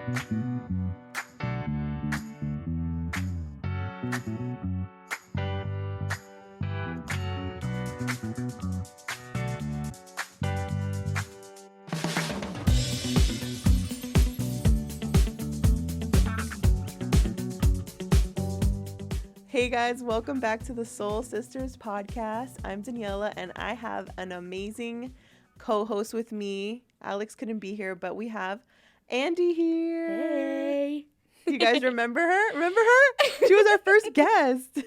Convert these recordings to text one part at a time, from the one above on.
Hey guys, welcome back to the Soul Sisters podcast. I'm Daniella and I have an amazing co-host with me. Alex couldn't be here, but we have Andie here. Hey. You guys remember her? Remember her? She was our first guest.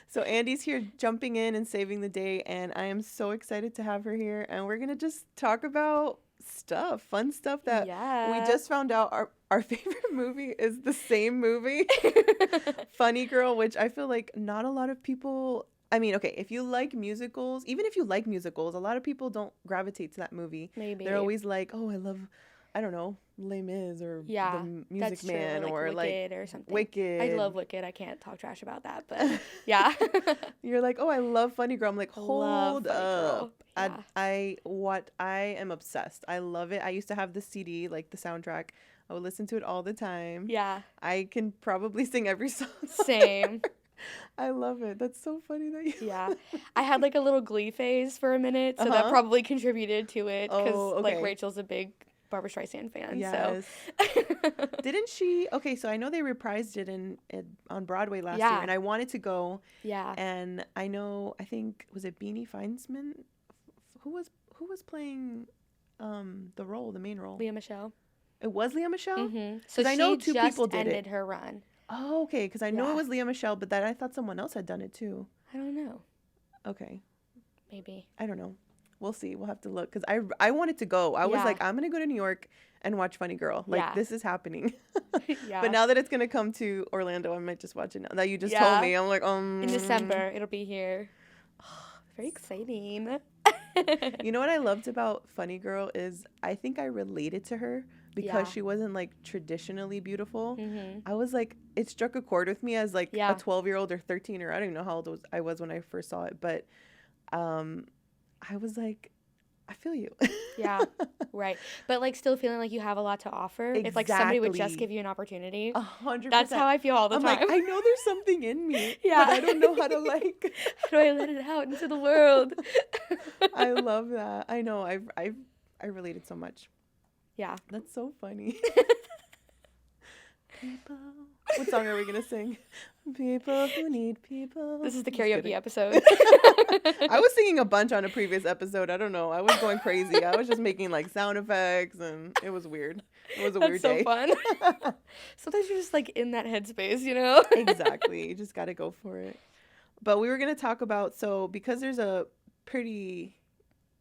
So Andie's here jumping in and saving the day, and I am so excited to have her here. And we're going to just talk about fun stuff that we just found out our favorite movie is the same movie, Funny Girl, which I feel like not a lot of people, I mean, okay, if you like musicals, even if you like musicals, a lot of people don't gravitate to that movie. Maybe. They're always like, oh, I love, I don't know, Les Mis or The Music Man or Wicked or something. Wicked. I love Wicked. I can't talk trash about that, but yeah. You're like, oh, I love Funny Girl. I'm like, hold up. Yeah. I am obsessed. I love it. I used to have the CD, like the soundtrack. I would listen to it all the time. Yeah. I can probably sing every song. Same. I love it. That's so funny that you. Yeah. I had like a little Glee phase for a minute, so that probably contributed to it because like Rachel's a big Barbra Streisand fan. Yes. So. Didn't she? Okay, so I know they reprised it on Broadway last year, and I wanted to go. Yeah. And I think was it Beanie Feinsman? Who was playing the main role? Lea Michele. It was Lea Michele? Mm-hmm. So I know two people did ended her run. Oh, okay, because I know it was Lea Michele, but I thought someone else had done it too. I don't know. Okay. Maybe. I don't know. We'll see. We'll have to look because I wanted to go. I was like, I'm gonna go to New York and watch Funny Girl. Like this is happening. But now that it's gonna come to Orlando, I might just watch it now. That you just told me, I'm like, in December it'll be here. Very exciting. You know what I loved about Funny Girl is I think I related to her because she wasn't like traditionally beautiful. Mm-hmm. I was like, it struck a chord with me as like a 12-year-old or 13 or I don't even know how old I was when I first saw it, but I was like, I feel you. Yeah, right. But like still feeling like you have a lot to offer. Exactly. If like somebody would just give you an opportunity. 100%. That's how I feel all the time. Like, I know there's something in me, but I don't know how to like. How do I let it out into the world? I love that. I know. I related so much. Yeah. That's so funny. People. What song are we gonna sing? People who need people. This is the karaoke episode. I was singing a bunch on a previous episode. I don't know. I was going crazy. I was just making like sound effects, and it was weird. It was a weird day. That's so fun. Sometimes you're just like in that headspace, you know? Exactly. You just got to go for it. But we were gonna talk about because there's a pretty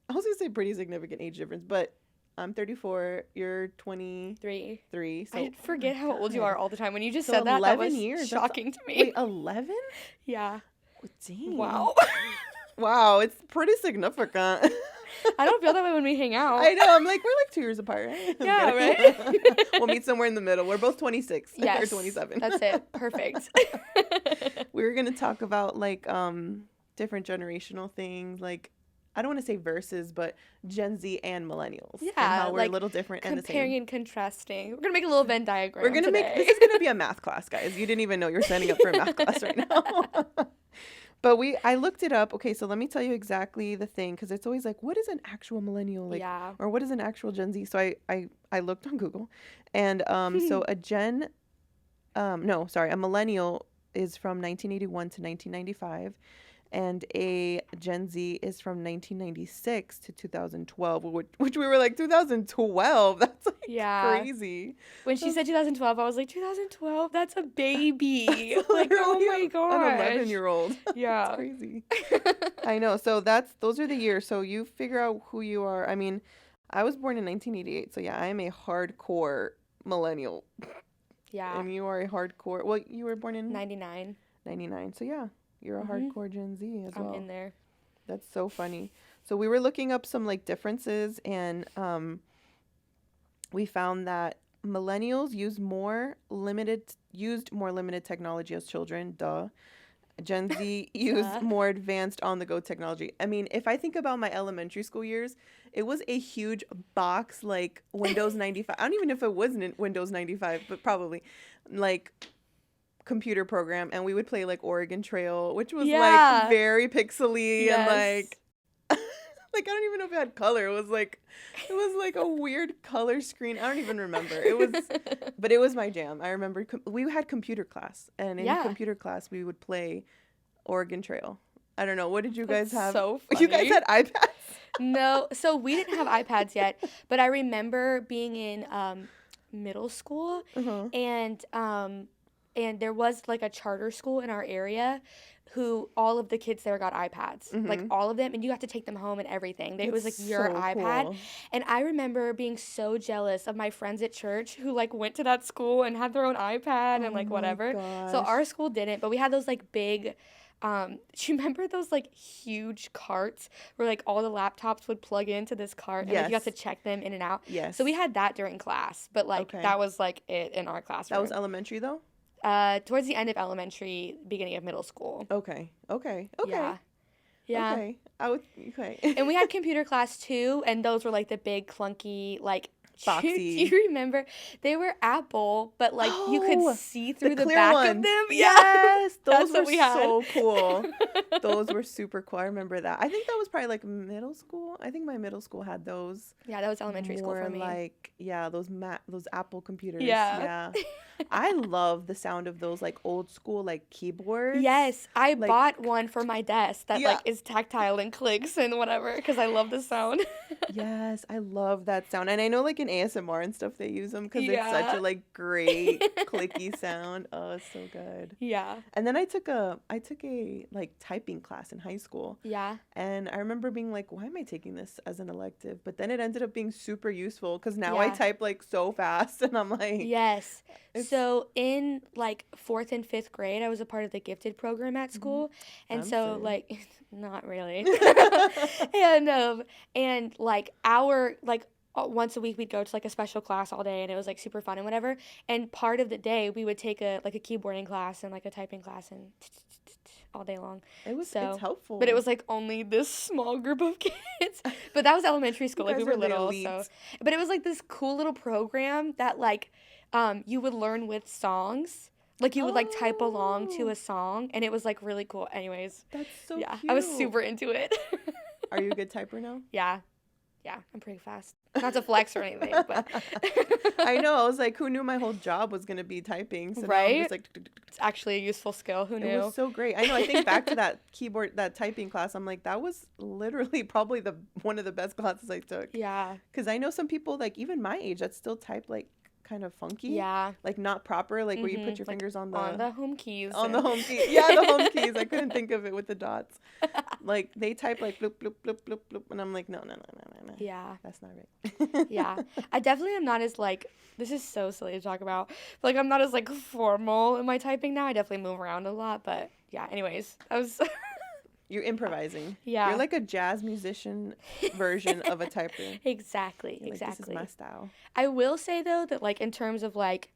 significant age difference, but I'm 34. You're 23. So I forget how old you are all the time. When you just so said that, 11 that was years. shocking to me. Wait, 11? Yeah. Oh, dang. Wow. Wow, it's pretty significant. I don't feel that way when we hang out. I know. I'm like, we're like 2 years apart. Yeah, right? We'll meet somewhere in the middle. We're both 26. Yes. Or 27. That's it. Perfect. We were going to talk about like different generational things, like I don't want to say versus, but Gen Z and Millennials. Yeah, and how we're like a little different and the same. Comparing and contrasting. We're gonna make a little Venn diagram. We're gonna today. this is gonna be a math class, guys. You didn't even know you're signing up for a math class right now. But I looked it up. Okay, so let me tell you exactly the thing, because it's always like, what is an actual millennial, like, or what is an actual Gen Z? So I looked on Google, and so a millennial is from 1981 to 1995. And a Gen Z is from 1996 to 2012, which we were like, 2012? That's like crazy. When she said 2012, I was like, 2012? That's a baby. Like, oh my gosh. An 11-year-old. Yeah. That's crazy. I know. So those are the years. So you figure out who you are. I mean, I was born in 1988. So yeah, I am a hardcore millennial. Yeah. And you are a hardcore, well, you were born in? 99. So yeah. You're a hardcore Gen Z as well. I'm in there. That's so funny. So we were looking up some like differences, and we found that millennials used more limited technology as children, Gen Z use more advanced on-the-go technology. I mean, if I think about my elementary school years, it was a huge box like Windows 95. I don't even know if it wasn't Windows 95, but probably like computer program, and we would play like Oregon Trail, which was like very pixely and like like I don't even know if it had color. It was like a weird color screen. I don't even remember. But it was my jam. I remember we had computer class, and in computer class we would play Oregon Trail. I don't know. What did you guys have? So funny. You guys had iPads? No. So we didn't have iPads yet, but I remember being in middle school, and there was like a charter school in our area who all of the kids there got iPads, like all of them, and you have to take them home and everything. It was like your iPad. Cool. And I remember being so jealous of my friends at church who like went to that school and had their own iPad and like whatever. Gosh. So our school didn't, but we had those like big, do you remember those like huge carts where like all the laptops would plug into this cart and like, you got to check them in and out? Yes. So we had that during class, but like that was like it in our classroom. That was elementary though? Towards the end of elementary, beginning of middle school. Okay. Yeah. Okay. And we had computer class too, and those were like the big clunky like boxy. Do you remember? They were Apple, but like you could see through the back of them. Yes, those were so cool. Those were super cool. I remember that. I think that was probably like middle school. I think my middle school had those. Yeah, that was elementary school for me. Like those Apple computers. Yeah. I love the sound of those like old school like keyboards. Yes, I bought one for my desk that like is tactile and clicks and whatever because I love the sound. Yes, I love that sound, and I know like in ASMR and stuff they use them because it's such a like great clicky sound. Oh, it's so good. Yeah. And then I took a like typing class in high school. Yeah. And I remember being like, why am I taking this as an elective? But then it ended up being super useful because now I type like so fast, and I'm like, yes. So in like 4th and 5th grade, I was a part of the gifted program at school, and so like not really, and like once a week we'd go to like a special class all day, and it was like super fun and whatever. And part of the day we would take a keyboarding class and like a typing class and all day long. It's helpful. But it was like only this small group of kids. But that was elementary school, like we were little. So, but it was like this cool little program that like you would learn with songs. Like you would like type along to a song, and it was like really cool. Anyways. That's so cute. I was super into it. Are you a good typer now? Yeah, I'm pretty fast. Not to flex or anything, but I know. I was like, who knew my whole job was gonna be typing? So right? Now I'm just like, it's actually a useful skill. Who knew? It was so great. I know. I think back to that typing class. I'm like, that was literally probably one of the best classes I took. Yeah. Because I know some people like even my age that still type like kind of funky. Yeah. Like not proper, like where you put your fingers on the home keys. On the home keys. Yeah, the home keys. I couldn't think of it with the dots. Like they type like bloop bloop bloop bloop bloop, and I'm like, no. Yeah. That's not right. Yeah. I definitely am not as like, this is so silly to talk about, but like I'm not as like formal in my typing now. I definitely move around a lot, but yeah, anyways, I was You're improvising. Yeah. You're like a jazz musician version of a typer. Exactly. Like, this is my style. I will say, though, that, like, in terms of, like,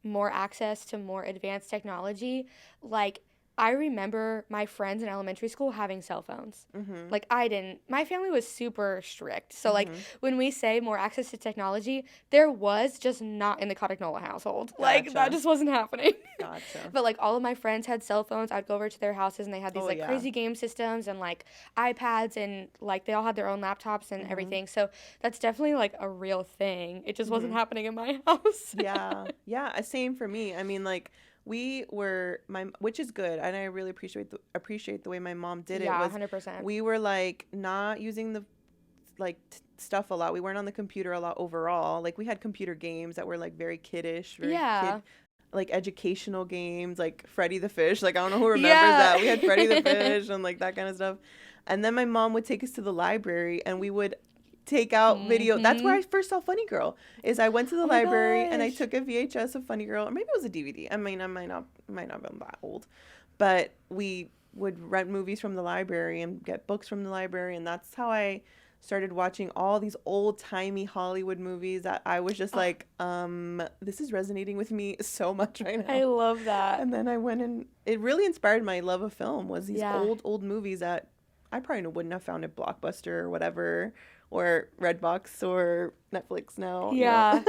more access to more advanced technology, like, I remember my friends in elementary school having cell phones. Mm-hmm. Like, I didn't. My family was super strict. So, like, when we say more access to technology, there was just not in the Cottagnola household. Gotcha. Like, that just wasn't happening. Gotcha. But, like, all of my friends had cell phones. I'd go over to their houses, and they had these, crazy game systems and, like, iPads, and, like, they all had their own laptops and everything. So, that's definitely, like, a real thing. It just wasn't happening in my house. Yeah. Yeah, same for me. I mean, like, we were which is good, and I really appreciate the way my mom did it. Yeah, 100%. We were like not using the like stuff a lot. We weren't on the computer a lot overall. Like we had computer games that were like very kiddish, like educational games, like Freddy the Fish. Like I don't know who remembers that. We had Freddy the Fish and like that kind of stuff. And then my mom would take us to the library, and we would take out video. That's where I first saw Funny Girl. Is I went to the library and I took a VHS of Funny Girl, or maybe it was a DVD. I mean, I might not have been that old, but we would rent movies from the library and get books from the library, and that's how I started watching all these old-timey Hollywood movies that I was just like, this is resonating with me so much right now. I love that. And then I went and it really inspired my love of film was these old movies that I probably wouldn't have found at Blockbuster or whatever, or Redbox or Netflix now. Yeah.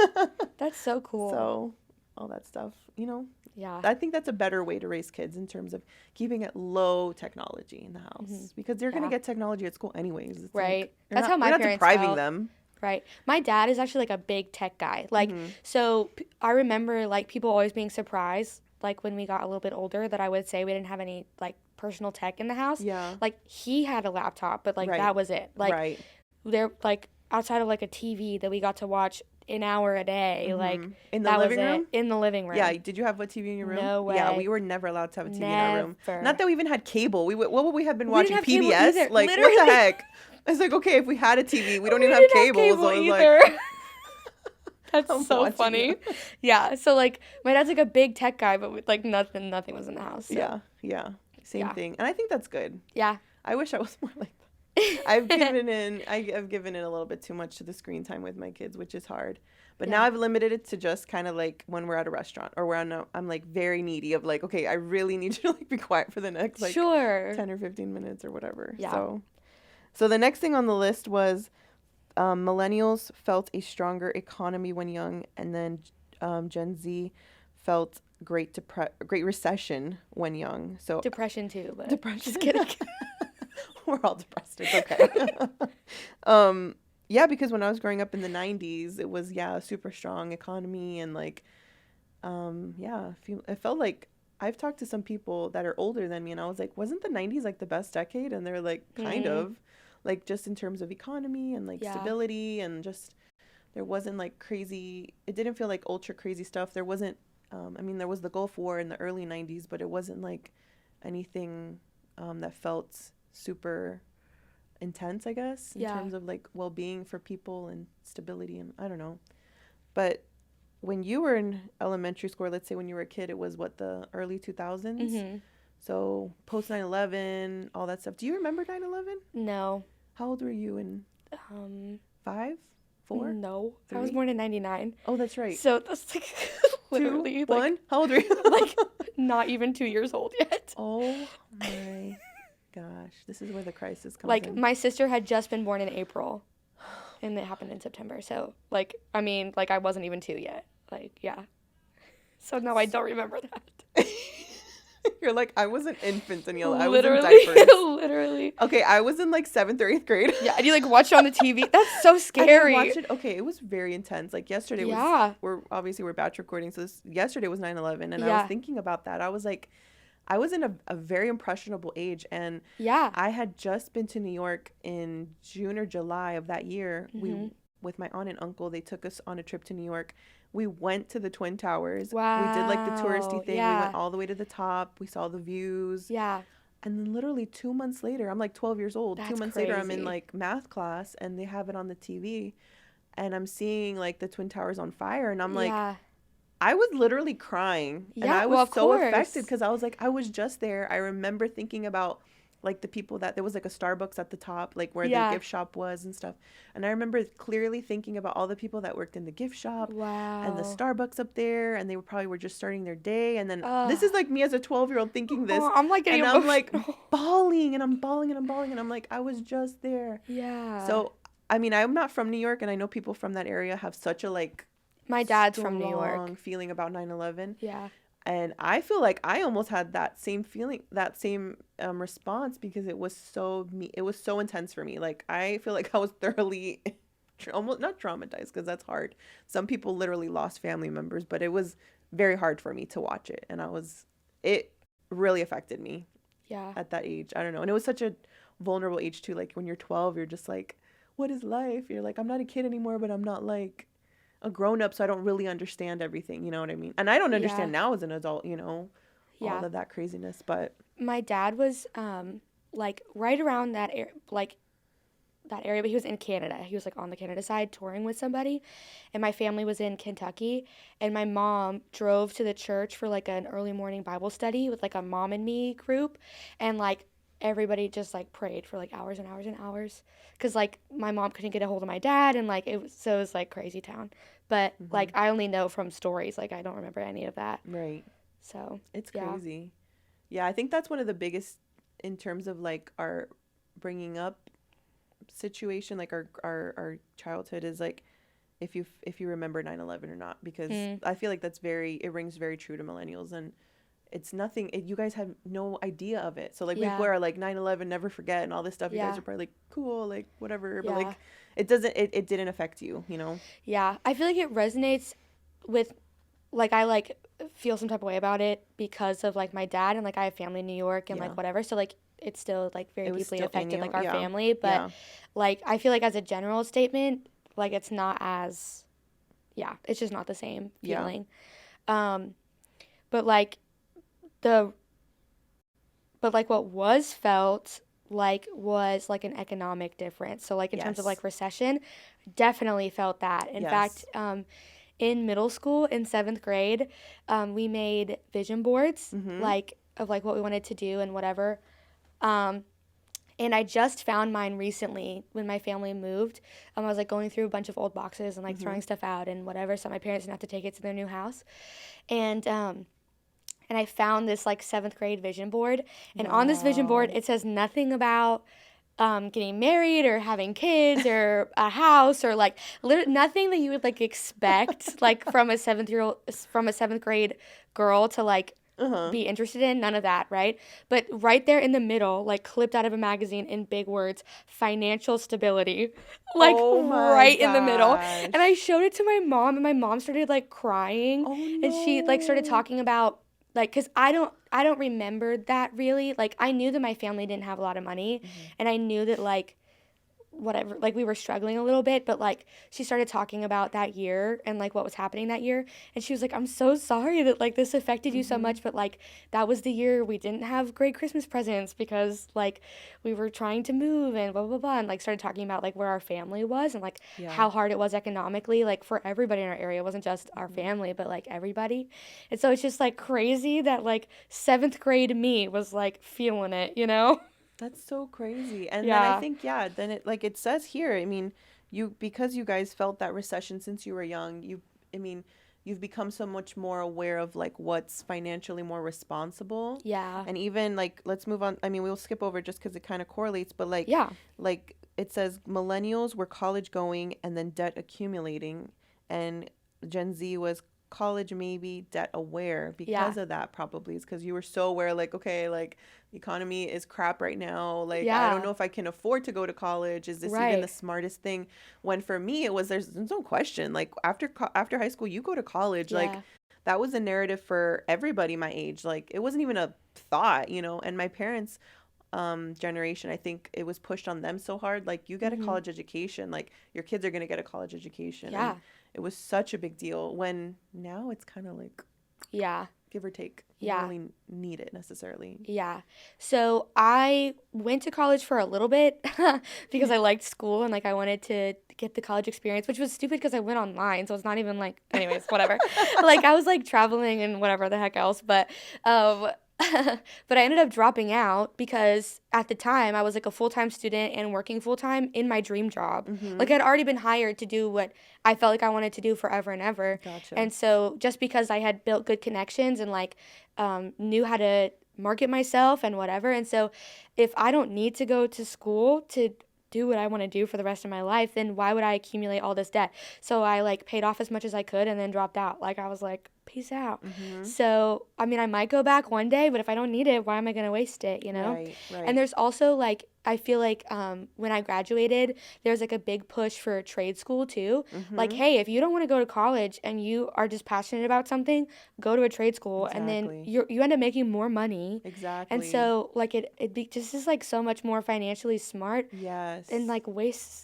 That's so cool. So all that stuff, Yeah. I think that's a better way to raise kids in terms of keeping it low technology in the house because they're going to get technology at school anyways. It's right. Like, that's how my parents not depriving them. Right. My dad is actually like a big tech guy. Like, so I remember like people always being surprised, like when we got a little bit older, that I would say we didn't have any like personal tech in the house. Yeah. Like he had a laptop, but like that was it. Like there, like outside of like a TV that we got to watch an hour a day, like in the living room. In the living room. Yeah. Did you have a TV in your room? No way. Yeah, we were never allowed to have a TV in our room. Not that we even had cable. What would we have been watching? Didn't have PBS? Cable either. Like Literally. What the heck? It's like, okay, if we had a TV, we don't even have cable. Have so either. Like, that's so funny. Yeah. So like my dad's like a big tech guy, but like nothing was in the house. So. Yeah. Same thing. And I think that's good. Yeah. I wish I was more like that. I've given in a little bit too much to the screen time with my kids, which is hard. But now I've limited it to just kind of like when we're at a restaurant or I'm like very needy of like, okay, I really need you to like be quiet for the next like 10 or 15 minutes or whatever. Yeah. So the next thing on the list was millennials felt a stronger economy when young, and then Gen Z felt great recession when young. So depression too, but depression. Just kidding. We're all depressed. It's okay. Yeah, because when I was growing up in the 90s, it was a super strong economy and like it felt like I've talked to some people that are older than me and I was like, wasn't the 90s like the best decade? And they're like kind of like just in terms of economy and like stability and just there wasn't like crazy, it didn't feel like ultra crazy stuff. There wasn't there was the Gulf War in the early 90s, but it wasn't like anything that felt super intense, I guess, in terms of like well-being for people and stability and I don't know. But when you were in elementary school, let's say when you were a kid, it was what, the early 2000s? So post 9/11, all that stuff. Do you remember 9/11? No. How old were you in 5? 4? No. 3? I was born in 99. Oh, that's right. So that's like literally 2, 1? How old were you? Like not even 2 years old yet. Oh my gosh, this is where the crisis comes in. Like my sister had just been born in April and it happened in September. So like, I mean, like I wasn't even 2 yet. Like, yeah. So no, I don't remember that. You're like, I was an infant, Daniela. I literally, was in diapers. Literally. Okay, I was in like 7th or 8th grade. Yeah, and you like watch it on the TV. That's so scary. I watched it. Okay, it was very intense. Like yesterday we're batch recording, so yesterday was 9/11, and I was thinking about that. I was like, I was in a very impressionable age, and I had just been to New York in June or July of that year. We with my aunt and uncle, they took us on a trip to New York. We went to the Twin Towers. Wow. We did like the touristy thing. We went all the way to the top. We saw the views. Yeah. And then literally 2 months later, I'm like 12 years old. That's 2 months later, I'm in like math class and they have it on the TV. And I'm seeing like the Twin Towers on fire. And I'm like, I was literally crying. And I was so affected because I was like, I was just there. I remember thinking about like the people that there was like a Starbucks at the top, like where the gift shop was and stuff. And I remember clearly thinking about all the people that worked in the gift shop and the Starbucks up there. And they probably were just starting their day. And then this is like me as a 12-year-old thinking this. I'm like getting emotional. I'm like bawling and I'm bawling and I'm bawling. And I'm like, I was just there. Yeah. So, I mean, I'm not from New York. And I know people from that area have such a like my dad's from New York feeling about 9/11. Yeah. And I feel like I almost had that same feeling, that same response because it was so intense for me. Like I feel like I was thoroughly, almost not traumatized because that's hard. Some people literally lost family members, but it was very hard for me to watch it, and it really affected me. Yeah. At that age, I don't know, and it was such a vulnerable age too. Like when you're 12, you're just like, what is life? You're like, I'm not a kid anymore, but I'm not like a grown up, so I don't really understand everything, you know what I mean? And I don't understand now as an adult, you know, all of that craziness, but my dad was like right around that area, but he was in Canada. He was like on the Canada side touring with somebody, and my family was in Kentucky, and my mom drove to the church for like an early morning Bible study with like a mom and me group, and like everybody just like prayed for like hours and hours and hours because like my mom couldn't get a hold of my dad, and like it was like crazy town. But like I only know from stories, like I don't remember any of that. Right. So it's crazy. Yeah, I think that's one of the biggest in terms of like our bringing up situation, like our childhood, is like if you remember 9/11 or not, because I feel like it rings very true to millennials, and it's nothing, you guys have no idea of it. So like people are like 9/11 never forget and all this stuff. You guys are probably like cool, like whatever, but like it didn't affect you, you know? Yeah, I feel like it resonates with, like, I like feel some type of way about it because of like my dad, and like I have family in New York and like whatever, so like it's still like very deeply affected like our family, but like I feel like as a general statement, like it's not as, it's just not the same feeling. But like the but like what was felt like was like an economic difference. So like in terms of like recession, definitely felt that. In fact, in middle school in 7th grade, we made vision boards like of like what we wanted to do and whatever. And I just found mine recently when my family moved. I was like going through a bunch of old boxes and like throwing stuff out and whatever, so my parents didn't have to take it to their new house. And I found this like 7th grade vision board, and on this vision board it says nothing about getting married or having kids or a house or like nothing that you would like expect like from a 7th grade girl to like be interested in. None of that, right? But right there in the middle, like clipped out of a magazine in big words, financial stability, like right in the middle. And I showed it to my mom, and my mom started like crying. And she like started talking about like, because I don't remember that really. Like I knew that my family didn't have a lot of money, and I knew that like whatever, like we were struggling a little bit, but like she started talking about that year and like what was happening that year, and she was like, I'm so sorry that like this affected you so much, but like that was the year we didn't have great Christmas presents because like we were trying to move and blah blah blah, and like started talking about like where our family was and like how hard it was economically, like for everybody in our area. It wasn't just our family, but like everybody. And so it's just like crazy that like 7th grade me was like feeling it, you know? That's so crazy. And then I think, then it, like it says here, I mean, because you guys felt that recession since you were young, you've become so much more aware of like what's financially more responsible. Yeah. And even like, let's move on. I mean, we'll skip over just because it kind of correlates, but like, like it says millennials were college going and then debt accumulating, and Gen Z was college maybe debt aware because of that. Probably is because you were so aware, like, okay, like the economy is crap right now, like I don't know if I can afford to go to college, is this even the smartest thing? When for me it was, there's no question, like after high school you go to college, like that was a narrative for everybody my age, like it wasn't even a thought, you know. And my parents generation, I think it was pushed on them so hard, like you get a college education, like your kids are going to get a college education. And it was such a big deal, when now it's kind of like give or take. You don't really need it necessarily. So I went to college for a little bit because I liked school and like I wanted to get the college experience, which was stupid because I went online, so it's not even like, anyways, whatever. Like I was like traveling and whatever the heck else, but but I ended up dropping out because at the time I was like a full-time student and working full-time in my dream job. Like I'd already been hired to do what I felt like I wanted to do forever and ever. And so just because I had built good connections and like knew how to market myself and whatever, and so if I don't need to go to school to do what I want to do for the rest of my life, then why would I accumulate all this debt? So I like paid off as much as I could and then dropped out. Like I was like, peace out. So I mean, I might go back one day, but if I don't need it, why am I going to waste it, you know? Right. And there's also like, I feel like when I graduated, there's like a big push for trade school too. Like, hey, if you don't want to go to college and you are just passionate about something, go to a trade school, and then you end up making more money. And so like it just is like so much more financially smart. And like wastes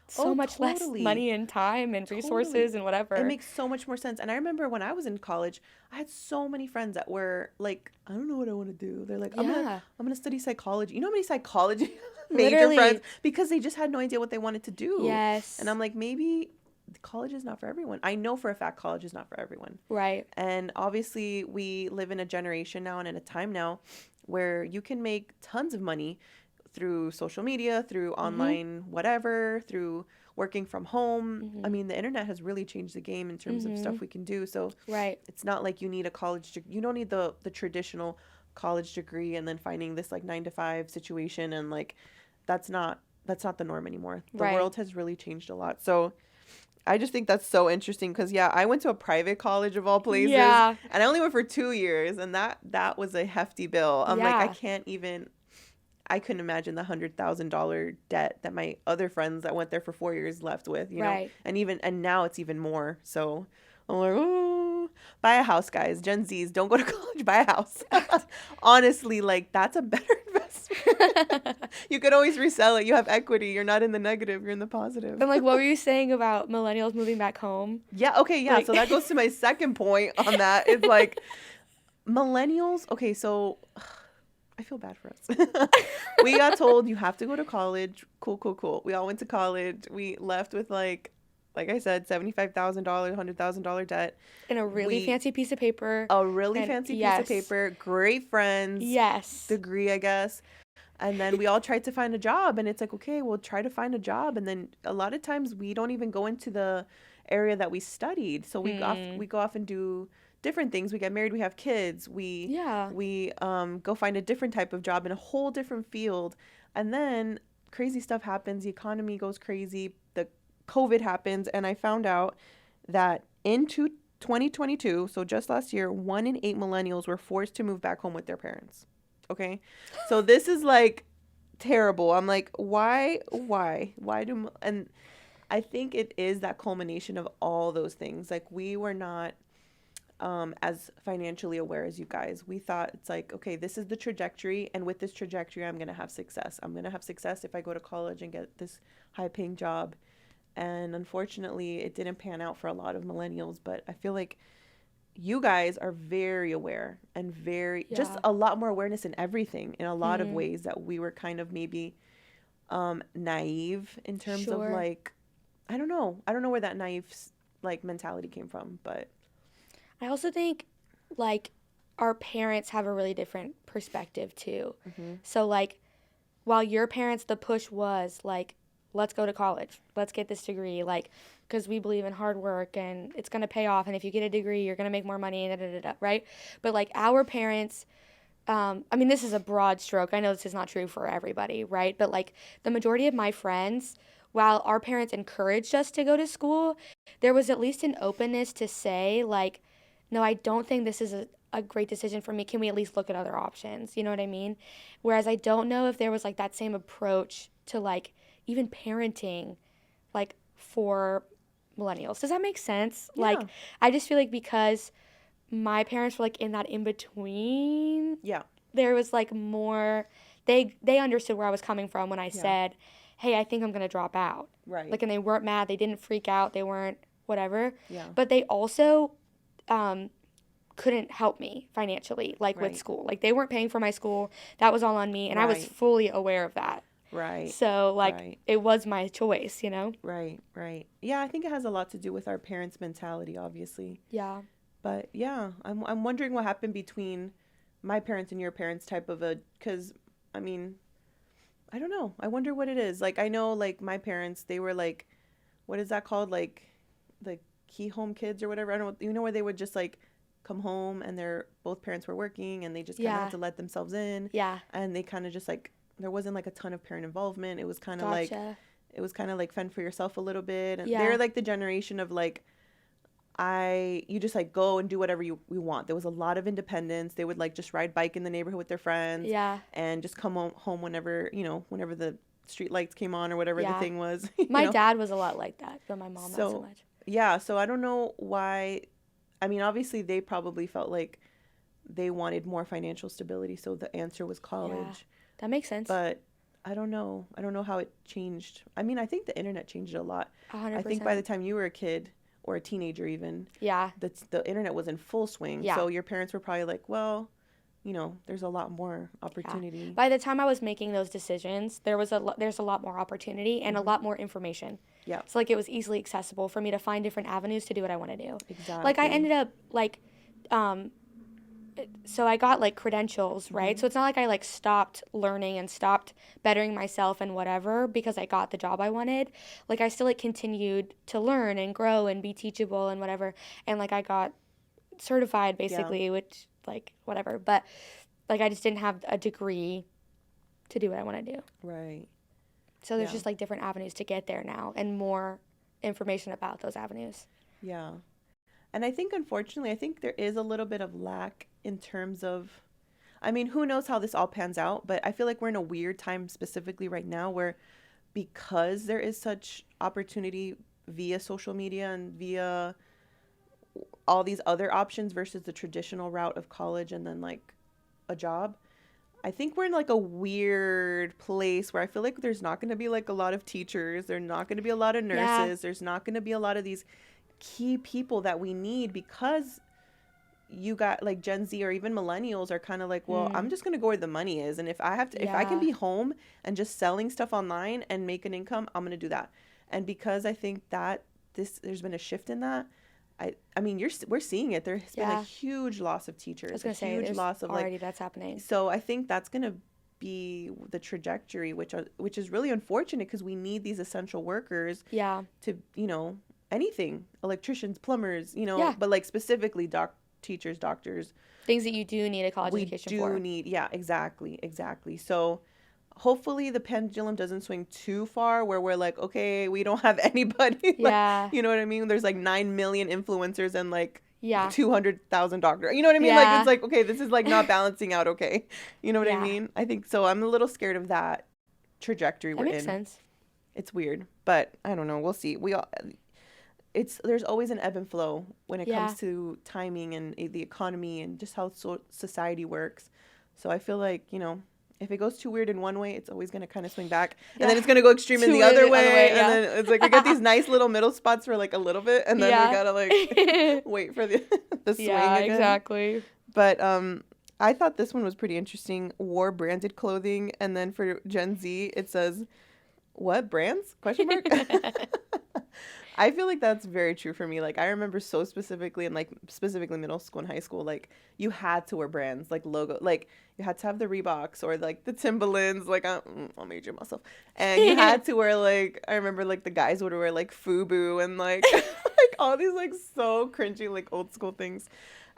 so much less money and time and resources and whatever. It makes so much more sense. And I remember when I was in college, I had so many friends that were like, I don't know what I want to do. They're like, I'm gonna study psychology. You know how many psychology major friends, because they just had no idea what they wanted to do. And I'm like, maybe college is not for everyone. I know for a fact college is not for everyone. And obviously we live in a generation now and in a time now where you can make tons of money through social media, through online whatever, through working from home. I mean, the internet has really changed the game in terms of stuff we can do. So it's not like you need a college you don't need the traditional college degree and then finding this like 9 to 5 situation, and like that's not the norm anymore. The world has really changed a lot. So I just think that's so interesting because, yeah, I went to a private college of all places. Yeah. And I only went for 2 years, and that was a hefty bill. I'm like, I couldn't imagine the $100,000 debt that my other friends that went there for 4 years left with, you know? And now it's even more. So I'm like, oh, buy a house, guys. Gen Zs, don't go to college, buy a house. Honestly, like, that's a better investment. You could always resell it. You have equity. You're not in the negative. You're in the positive. And, like, what were you saying about millennials moving back home? Yeah, okay, yeah. Like, so that goes to my second point on that. It's like, millennials, okay, so I feel bad for us. We got told you have to go to college. Cool. We all went to college. We left with like I said, $75,000, $100,000 debt. And a really fancy piece of paper. A really fancy piece of paper. Great friends. Yes. Degree, I guess. And then we all tried to find a job. And it's like, okay, we'll try to find a job. And then a lot of times we don't even go into the area that we studied. So we go off and do different things. We get married, we have kids, we go find a different type of job in a whole different field, and then crazy stuff happens. The economy goes crazy, the COVID happens, and I found out that in 2022, so just last year, 1 in 8 millennials were forced to move back home with their parents. Okay, so this is like terrible. I'm like, why do, and I think it is that culmination of all those things. Like, we were not as financially aware as you guys. We thought it's like, okay, this is the trajectory, and with this trajectory, I'm going to have success. I'm going to have success if I go to college and get this high-paying job. And unfortunately, it didn't pan out for a lot of millennials, but I feel like you guys are very aware and just a lot more awareness in everything, in a lot of ways that we were kind of maybe naive in terms of like, I don't know where that naive like mentality came from, but I also think, like, our parents have a really different perspective, too. So, like, while your parents, the push was, like, let's go to college. Let's get this degree, like, because we believe in hard work, and it's going to pay off, and if you get a degree, you're going to make more money, and right? But, like, our parents, I mean, this is a broad stroke. I know this is not true for everybody, right? But, like, the majority of my friends, while our parents encouraged us to go to school, there was at least an openness to say, like, no, I don't think this is a great decision for me. Can we at least look at other options? You know what I mean? Whereas I don't know if there was, like, that same approach to, like, even parenting, like, for millennials. Does that make sense? Yeah. Like, I just feel like because my parents were, like, in that in-between, there was, like, more, they understood where I was coming from when I said, hey, I think I'm going to drop out. Right. Like, and they weren't mad. They didn't freak out. They weren't whatever. Yeah. But they also couldn't help me financially, like with school. Like, they weren't paying for my school. That was all on me, and I was fully aware of that. Right. So, like, it was my choice, you know? Right. Yeah, I think it has a lot to do with our parents' mentality, obviously. Yeah. But, yeah, I'm wondering what happened between my parents and your parents type of because, I mean, I don't know. I wonder what it is. Like, I know, like, my parents, they were, like, what is that called? Like, the key home kids or whatever. I don't know. You know, where they would just, like, come home and both parents were working and they just kind of had to let themselves in. Yeah. And they kind of just, like, there wasn't, like, a ton of parent involvement. It was kind of like fend for yourself a little bit. And they're, like, the generation of, like, you just, like, go and do whatever you want. There was a lot of independence. They would, like, just ride bike in the neighborhood with their friends. Yeah. And just come home whenever the street lights came on or whatever the thing was. My dad was a lot like that, but my mom not so much. Yeah, so I don't know why. I mean, obviously, they probably felt like they wanted more financial stability, so the answer was college. Yeah, that makes sense. But I don't know. I don't know how it changed. I mean, I think the internet changed it a lot. 100%. I think by the time you were a kid or a teenager even, the internet was in full swing. Yeah. So your parents were probably like, well, there's a lot more opportunity. Yeah. By the time I was making those decisions, there's a lot more opportunity and a lot more information. Yeah. So, like, it was easily accessible for me to find different avenues to do what I want to do. Exactly. Like, I ended up, like, so I got like credentials, right? So it's not like I like stopped learning and stopped bettering myself and whatever because I got the job I wanted. Like I still like continued to learn and grow and be teachable and whatever. And like I got certified basically, which like whatever. But like I just didn't have a degree to do what I want to do. Right. So there's just like different avenues to get there now and more information about those avenues. Yeah. And I think, unfortunately, I think there is a little bit of lack in terms of, I mean, who knows how this all pans out, but I feel like we're in a weird time specifically right now where because there is such opportunity via social media and via all these other options versus the traditional route of college and then like a job, I think we're in like a weird place where I feel like there's not going to be like a lot of teachers, there's not going to be a lot of nurses, there's not going to be a lot of these key people that we need because you got like Gen Z or even millennials are kind of like, well, I'm just going to go where the money is. And if I have to, if I can be home and just selling stuff online and make an income, I'm going to do that. And because I think that there's been a shift in that. I mean, we're seeing it. There's been a huge loss of teachers. I was going to say, huge loss of already that's happening. So I think that's going to be the trajectory, which is really unfortunate because we need these essential workers. Yeah. To, you know, anything, electricians, plumbers, you know, but like specifically teachers, doctors. Things that you do need a college education for. We do need, exactly. So hopefully the pendulum doesn't swing too far where we're like, okay, we don't have anybody. Like, you know what I mean? There's like 9 million influencers and like 200,000 doctors. You know what I mean? Like, it's like, okay, this is like not balancing out. Okay. You know what I mean? I think so. I'm a little scared of that trajectory we're in. That makes sense. It's weird, but I don't know. We'll see. There's always an ebb and flow when it comes to timing and the economy and just how society works. So I feel like, you know, if it goes too weird in one way, it's always going to kind of swing back. And then it's going to go extreme in the other way. And then it's like we get these nice little middle spots for like a little bit. And then we got to like wait for the swing again. Yeah, exactly. But I thought this one was pretty interesting. Wore branded clothing. And then for Gen Z, it says, what brands? Question mark. I feel like that's very true for me. Like, I remember so specifically in, like, specifically middle school and high school, like, you had to wear brands, like, logo. Like, you had to have the Reeboks or, like, the Timberlands. Like, I'll major myself. And you had to wear, like, I remember, like, the guys would wear, like, FUBU and, like, like all these, like, so cringy, like, old school things.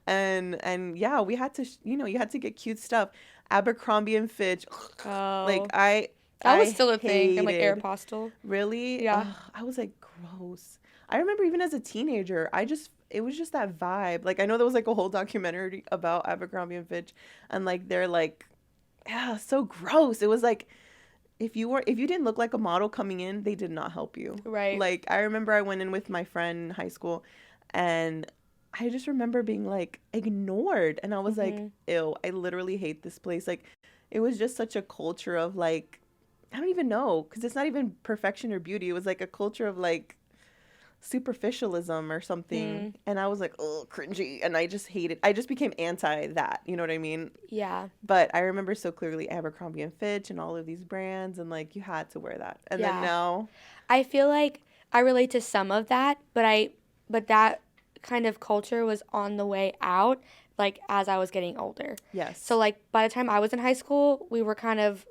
And yeah, we had to, you had to get cute stuff. Abercrombie and Fitch. Oh. Like, that was still a thing. And like Aeropostale. Really? Yeah. Ugh, I was like, gross. I remember even as a teenager, it was just that vibe. Like, I know there was like a whole documentary about Abercrombie and Fitch, and like they're like, yeah, so gross. It was like if you didn't look like a model coming in, they did not help you. Right. Like, I remember I went in with my friend in high school, and I just remember being like ignored, and I was like, ew, I literally hate this place. Like, it was just such a culture of like, I don't even know, because it's not even perfection or beauty. It was like a culture of like superficialism or something. And I was like, oh, cringy. And I just hated, I just became anti that. You know what I mean? Yeah. But I remember so clearly Abercrombie and Fitch and all of these brands, and like you had to wear that. And then now I feel like I relate to some of that, but that kind of culture was on the way out, like as I was getting older. Yes. So like by the time I was in high school, we were kind of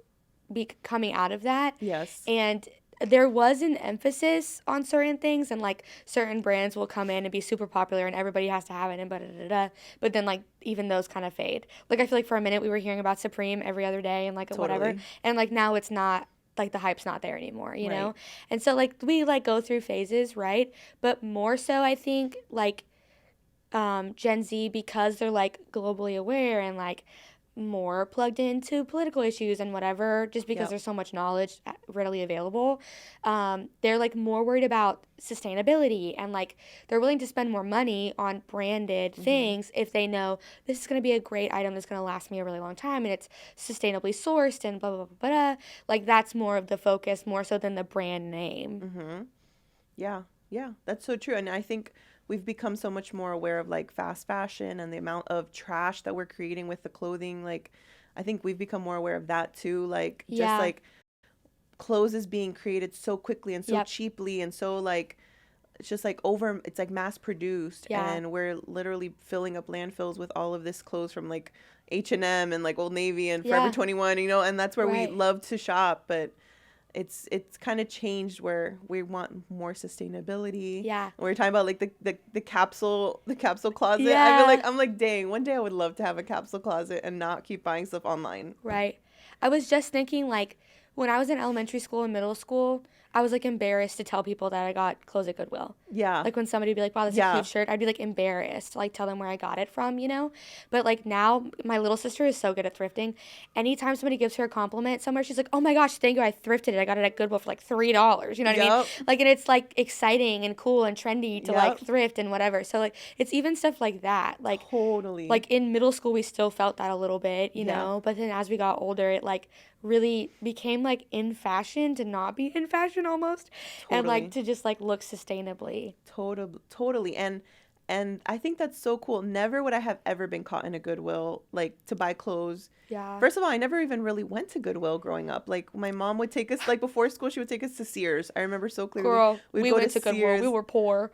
coming out of that. Yes. And there was an emphasis on certain things, and like certain brands will come in and be super popular and everybody has to have it and but then like even those kind of fade. Like I feel like for a minute we were hearing about Supreme every other day and like whatever, and like now it's not, like the hype's not there anymore, you know? And so like we like go through phases, right? But more so I think like Gen Z, because they're like globally aware and like more plugged into political issues and whatever, just because there's so much knowledge readily available, they're like more worried about sustainability, and like they're willing to spend more money on branded things if they know this is going to be a great item that's going to last me a really long time and it's sustainably sourced and blah blah blah blah. Like that's more of the focus, more so than the brand name. Yeah, that's so true. And I think we've become so much more aware of like fast fashion and the amount of trash that we're creating with the clothing. Like, I think we've become more aware of that too. Like, just like clothes is being created so quickly and so cheaply and so like it's just like it's like mass produced, and we're literally filling up landfills with all of this clothes from like H&M and like Old Navy and Forever 21, you know, and that's where we love to shop, but it's kind of changed where we want more sustainability. Yeah. And we're talking about like the capsule closet. I feel like I'm like, dang, one day I would love to have a capsule closet and not keep buying stuff online. Right. I was just thinking, like, when I was in elementary school and middle school, I was like embarrassed to tell people that I got clothes at Goodwill. Yeah. Like when somebody would be like, wow, that's a cute shirt, I'd be like embarrassed to like tell them where I got it from, you know? But like now my little sister is so good at thrifting. Anytime somebody gives her a compliment somewhere, she's like, oh my gosh, thank you, I thrifted it. I got it at Goodwill for like $3. You know what I mean? Like, and it's like exciting and cool and trendy to like thrift and whatever. So like it's even stuff like that. Like totally. Like in middle school we still felt that a little bit, you know? But then as we got older, it like really became like in fashion to not be in fashion almost. And like to just like look sustainably. Totally. And I think that's so cool. Never would I have ever been caught in a Goodwill, like to buy clothes. Yeah. First of all, I never even really went to Goodwill growing up. Like my mom would take us, like before school, she would take us to Sears. I remember so clearly. Girl, we went to Goodwill. We were poor.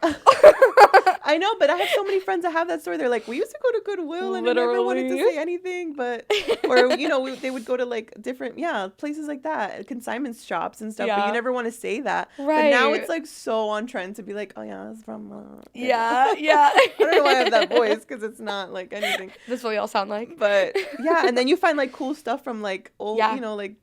I know, but I have so many friends that have that story. They're like, we used to go to Goodwill and I never wanted to say anything, but, or, you know, they would go to like different, places like that, consignment shops and stuff, but you never want to say that. Right. But now it's like so on trend to be like, oh yeah, it's from, yeah. I don't know why I have that voice, because it's not like anything. That's what we all sound like. But yeah, and then you find like cool stuff from like old, you know, like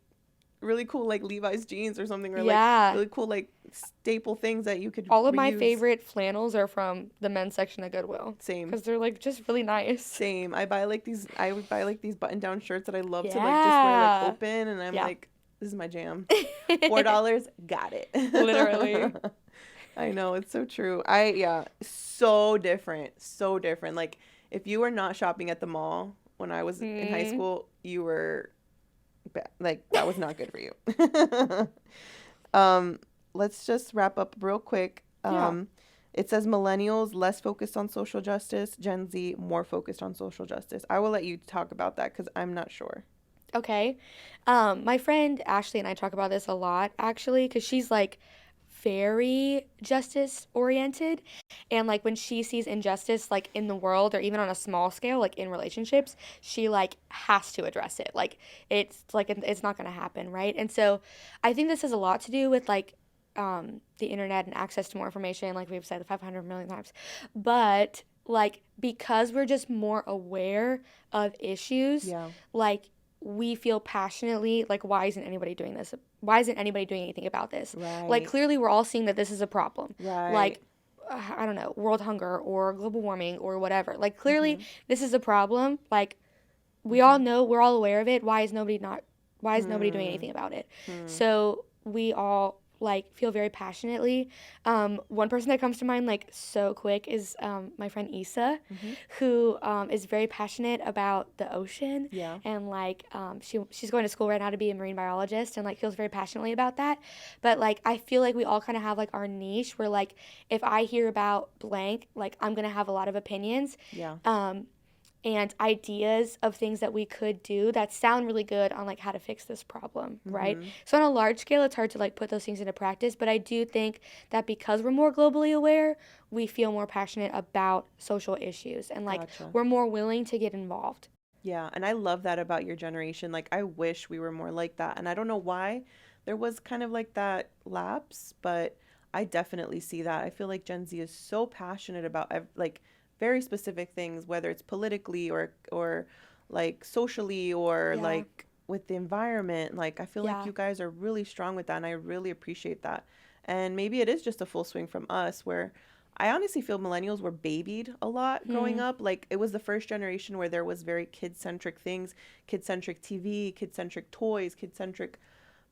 really cool like Levi's jeans or something, or like really cool like staple things that you could all of reuse. My favorite flannels are from the men's section at Goodwill. Same, because they're like just really nice. Same. I would buy like these button down shirts that I love to like just wear like open, and I'm like, this is my jam. $4, got it. Literally. I know, it's so true. So different. Like if you were not shopping at the mall when I was in high school, you were like, that was not good for you. Let's just wrap up real quick. It says millennials less focused on social justice, Gen Z more focused on social justice. I will let you talk about that because I'm not sure. Okay. My friend Ashley and I talk about this a lot, actually, because she's like very justice oriented, and like when she sees injustice like in the world or even on a small scale, like in relationships, she like has to address it. Like it's not gonna happen, right? And so I think this has a lot to do with like the internet and access to more information, like we've said 500 million times, but like because we're just more aware of issues, like we feel passionately like, why isn't anybody doing this? Why isn't anybody doing anything about this? Right. Like clearly we're all seeing that this is a problem. Right. Like I don't know, world hunger or global warming or whatever. Like clearly this is a problem. Like we all know, we're all aware of it. Why is nobody doing anything about it? So we all like feel very passionately. One person that comes to mind like so quick is my friend Issa, who is very passionate about the ocean, and like she's going to school right now to be a marine biologist, and like feels very passionately about that. But like I feel like we all kind of have like our niche where like if I hear about blank, like I'm gonna have a lot of opinions. And ideas of things that we could do that sound really good on like how to fix this problem, right? So on a large scale, it's hard to like put those things into practice, but I do think that because we're more globally aware, we feel more passionate about social issues, and like we're more willing to get involved. Yeah, and I love that about your generation. Like I wish we were more like that, and I don't know why there was kind of like that lapse, but I definitely see that. I feel like Gen Z is so passionate about like very specific things, whether it's politically or like socially or like with the environment. Like I feel like you guys are really strong with that, and I really appreciate that. And maybe it is just a full swing from us, where I honestly feel millennials were babied a lot growing up. Like it was the first generation where there was very kid-centric things, kid-centric TV, kid-centric toys, kid-centric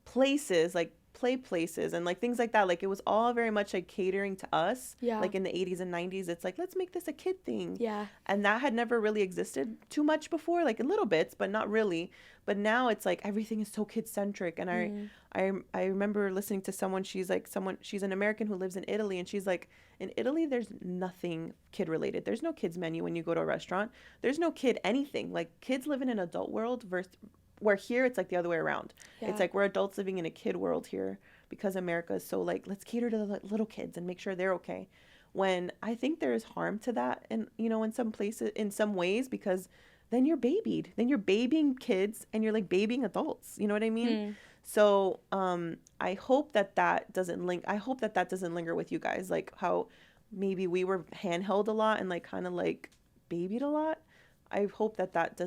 places, like play places and like things like that. Like it was all very much like catering to us. Like in the 80s and 90s, it's like, let's make this a kid thing. And that had never really existed too much before, like in little bits, but not really. But now it's like everything is so kid centric. And I remember listening to she's an American who lives in Italy, and she's like, in Italy there's nothing kid related. There's no kids menu when you go to a restaurant. There's no kid anything. Like kids live in an adult world versus where here it's like the other way around. It's like we're adults living in a kid world here. because America is so like, let's cater to the little kids and make sure they're okay. When I think there is harm to that, and in some places, in some ways, because then you're babied, then you're babying kids, and you're like babying adults. You know what I mean? So I hope that doesn't I hope that doesn't linger with you guys, like how maybe we were handheld a lot and like kind of like babied a lot. I hope that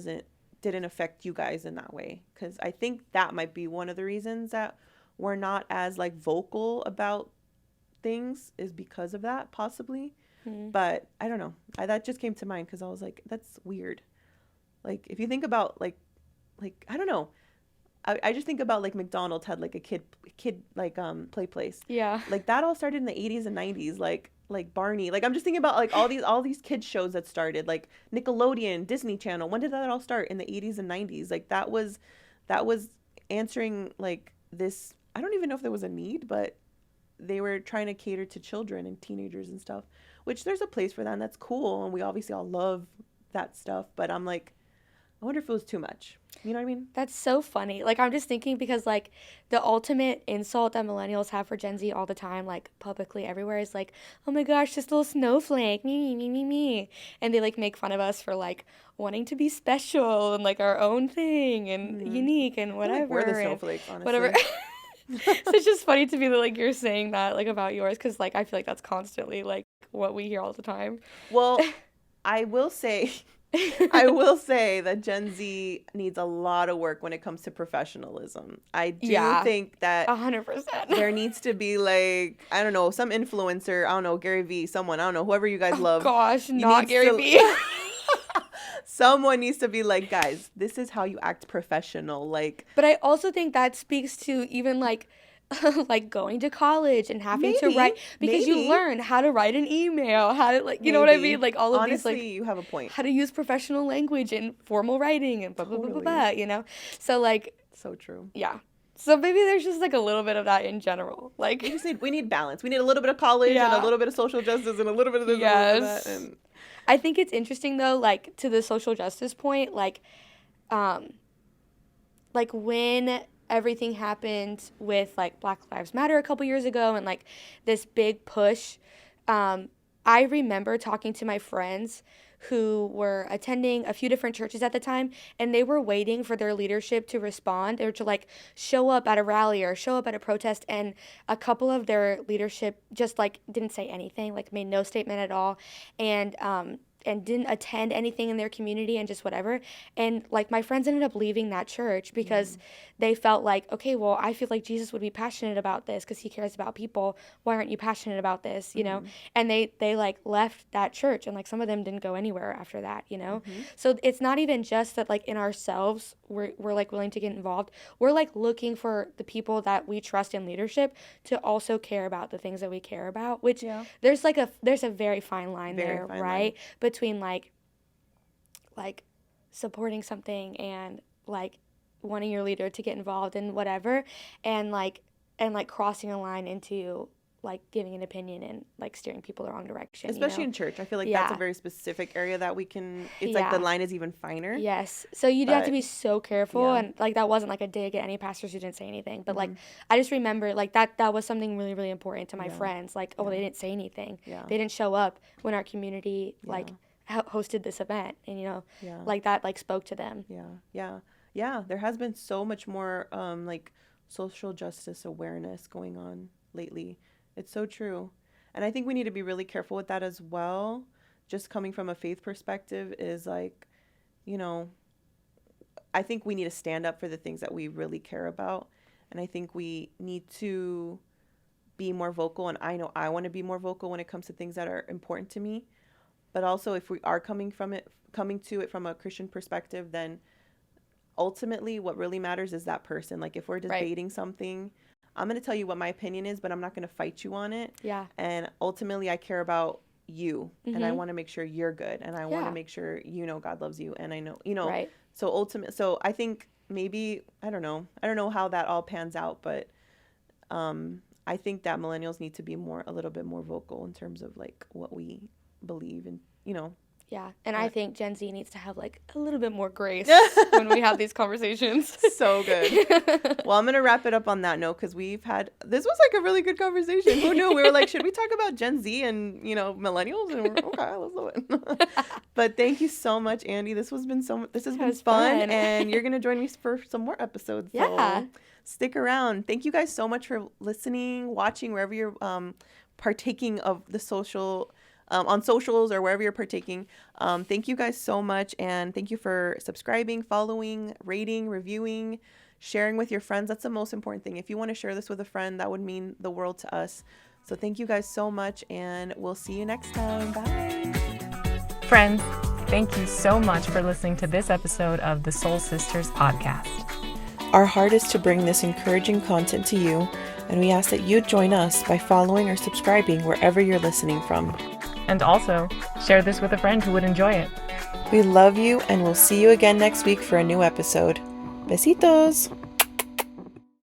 didn't affect you guys in that way, because I think that might be one of the reasons that we're not as like vocal about things, is because of that, possibly. But I don't know. That just came to mind because I was like, that's weird. Like if you think about like I don't know. I just think about like McDonald's had like a kid like play place. Yeah. Like that all started in the 80s and 90s, like Barney. Like I'm just thinking about like all these kids shows that started, like Nickelodeon, Disney Channel. When did that all start? In the 80s and 90s. Like that was answering like this, I don't even know if there was a need, but they were trying to cater to children and teenagers and stuff, which there's a place for that, and that's cool, and we obviously all love that stuff, but I'm like, I wonder if it was too much. You know what I mean? That's so funny. Like, I'm just thinking because, like, the ultimate insult that millennials have for Gen Z all the time, like, publicly everywhere is like, oh my gosh, this little snowflake, me. And they, like, make fun of us for, like, wanting to be special and, like, our own thing and unique and whatever. Like we're the snowflakes, honestly. Whatever. So it's just funny to me that, like, you're saying that, like, about yours, because, like, I feel like that's constantly, like, what we hear all the time. Well, I will say that Gen Z needs a lot of work when it comes to professionalism. I do think that 100%. there needs to be like, I don't know, some influencer, I don't know, Gary Vee, someone, I don't know, whoever you guys love. Gosh, not Gary Vee. Someone needs to be like, guys, this is how you act professional. Like, but I also think that speaks to even like like going to college and having to write, because you learn how to write an email, how to, like, you know what I mean? Like all of honestly, these, like, you have a point. How to use professional language in formal writing and blah, blah, blah, blah, blah, you know? So like. So true. Yeah. So maybe there's just like a little bit of that in general. Like we need balance. We need a little bit of college and a little bit of social justice and a little bit of this and a little bit of that. And I think it's interesting though, like to the social justice point, like when everything happened with like Black Lives Matter a couple years ago and like this big push, I remember talking to my friends who were attending a few different churches at the time, and they were waiting for their leadership to respond or to like show up at a rally or show up at a protest, and a couple of their leadership just like didn't say anything, like made no statement at all, and didn't attend anything in their community and just whatever. And like my friends ended up leaving that church because they felt like, okay, well, I feel like Jesus would be passionate about this because he cares about people. Why aren't you passionate about this? You know? And they like left that church, and like some of them didn't go anywhere after that, you know? So it's not even just that like in ourselves we're like willing to get involved. We're like looking for the people that we trust in leadership to also care about the things that we care about, which there's a very fine line there, right? Between like supporting something and like wanting your leader to get involved in whatever, and crossing a line into like giving an opinion and like steering people the wrong direction, especially in church. I feel like that's a very specific area that we can, it's like the line is even finer. Yes, so you have to be so careful, and like that wasn't like a dig at any pastors who didn't say anything, but like I just remember like that was something really, really important to my friends, like well, they didn't say anything, they didn't show up when our community like hosted this event, and you know like that like spoke to them. There has been so much more like social justice awareness going on lately. It's so true. And I think we need to be really careful with that as well. Just coming from a faith perspective is like, you know, I think we need to stand up for the things that we really care about. And I think we need to be more vocal. And I know I want to be more vocal when it comes to things that are important to me. But also if we are coming to it from a Christian perspective, then ultimately what really matters is that person. Like if we're debating something, I'm going to tell you what my opinion is, but I'm not going to fight you on it. Yeah. And ultimately I care about you, and I want to make sure you're good, and I want to make sure you know God loves you, and I know, you know. Right. So I think maybe, I don't know how that all pans out, but I think that millennials need to be a little bit more vocal in terms of like what we believe, and you know. Yeah, and I think Gen Z needs to have like a little bit more grace when we have these conversations. So good. Well, I'm going to wrap it up on that note because this was like a really good conversation. Who knew? We were like, should we talk about Gen Z and, millennials? And we're okay, let's do it. But thank you so much, Andie. This has been fun. And you're going to join me for some more episodes. Yeah. So stick around. Thank you guys so much for listening, watching, wherever you're partaking of the social on socials or wherever you're partaking. Thank you guys so much. And thank you for subscribing, following, rating, reviewing, sharing with your friends. That's the most important thing. If you want to share this with a friend, that would mean the world to us. So thank you guys so much. And we'll see you next time. Bye. Friends, thank you so much for listening to this episode of the Soul Sisters podcast. Our heart is to bring this encouraging content to you. And we ask that you join us by following or subscribing wherever you're listening from. And also, share this with a friend who would enjoy it. We love you, and we'll see you again next week for a new episode. Besitos!